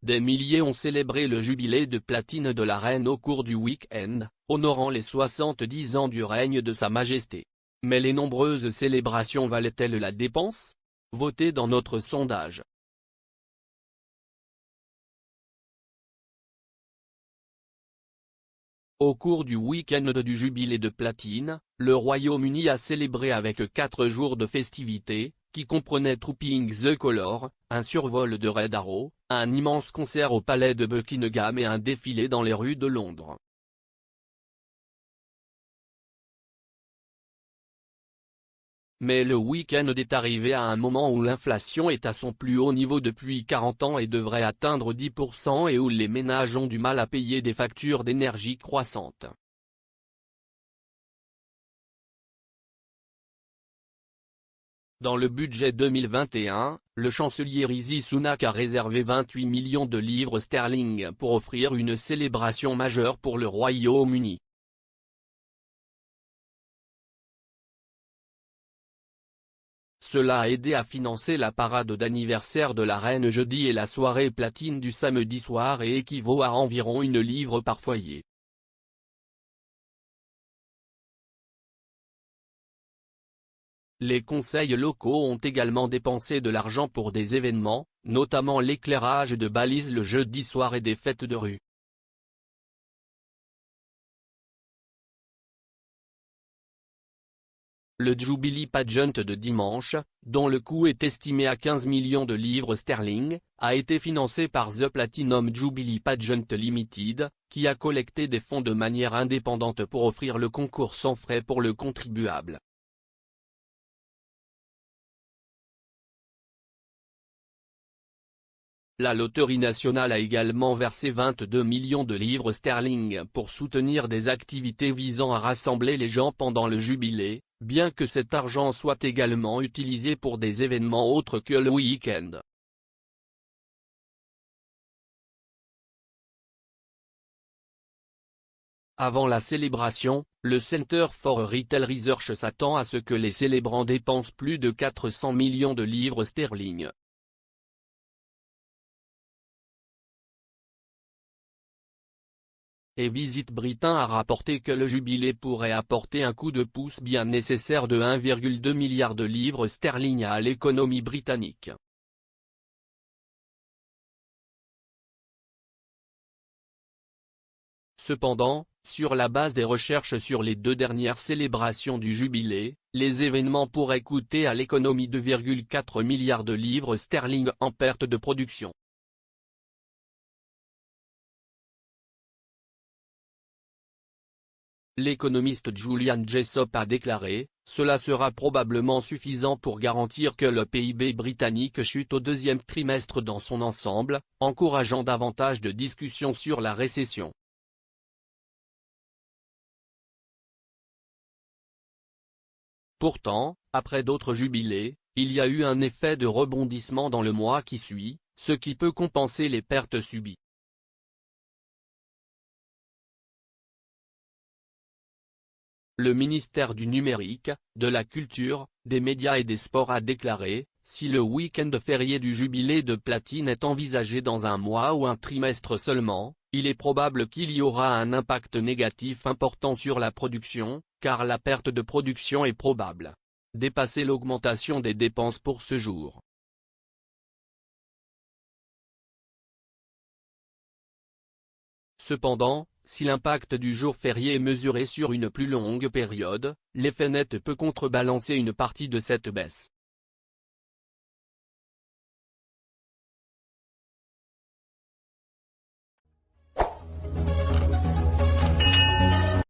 Des milliers ont célébré le jubilé de platine de la reine au cours du week-end, honorant les 70 ans du règne de Sa Majesté. Mais les nombreuses célébrations valaient-elles la dépense? Votez dans notre sondage. Au cours du week-end du jubilé de platine, le Royaume-Uni a célébré avec 4 jours de festivités, qui comprenaient Trooping the Colour, un survol de Red Arrow, un immense concert au palais de Buckingham et un défilé dans les rues de Londres. Mais le week-end est arrivé à un moment où l'inflation est à son plus haut niveau depuis 40 ans et devrait atteindre 10% et où les ménages ont du mal à payer des factures d'énergie croissantes. Dans le budget 2021, le chancelier Rishi Sunak a réservé 28 millions de livres sterling pour offrir une célébration majeure pour le Royaume-Uni. Cela a aidé à financer la parade d'anniversaire de la reine jeudi et la soirée platine du samedi soir et équivaut à environ une livre par foyer. Les conseils locaux ont également dépensé de l'argent pour des événements, notamment l'éclairage de balises le jeudi soir et des fêtes de rue. Le Jubilee Pageant de dimanche, dont le coût est estimé à 15 millions de livres sterling, a été financé par The Platinum Jubilee Pageant Limited, qui a collecté des fonds de manière indépendante pour offrir le concours sans frais pour le contribuable. La Loterie nationale a également versé 22 millions de livres sterling pour soutenir des activités visant à rassembler les gens pendant le jubilé, bien que cet argent soit également utilisé pour des événements autres que le week-end. Avant la célébration, le Center for Retail Research s'attend à ce que les célébrants dépensent plus de 400 millions de livres sterling. Et Visit Britain a rapporté que le jubilé pourrait apporter un coup de pouce bien nécessaire de 1,2 milliard de livres sterling à l'économie britannique. Cependant, sur la base des recherches sur les 2 dernières célébrations du jubilé, les événements pourraient coûter à l'économie 2,4 milliards de livres sterling en perte de production. L'économiste Julian Jessop a déclaré, « Cela sera probablement suffisant pour garantir que le PIB britannique chute au 2e trimestre dans son ensemble, encourageant davantage de discussions sur la récession. » Pourtant, après d'autres jubilés, il y a eu un effet de rebondissement dans le mois qui suit, ce qui peut compenser les pertes subies. Le ministère du Numérique, de la Culture, des Médias et des Sports a déclaré, si le week-end férié du jubilé de platine est envisagé dans un mois ou un trimestre seulement, il est probable qu'il y aura un impact négatif important sur la production, car la perte de production est probable. Dépasser l'augmentation des dépenses pour ce jour. Cependant, si l'impact du jour férié est mesuré sur une plus longue période, l'effet net peut contrebalancer une partie de cette baisse.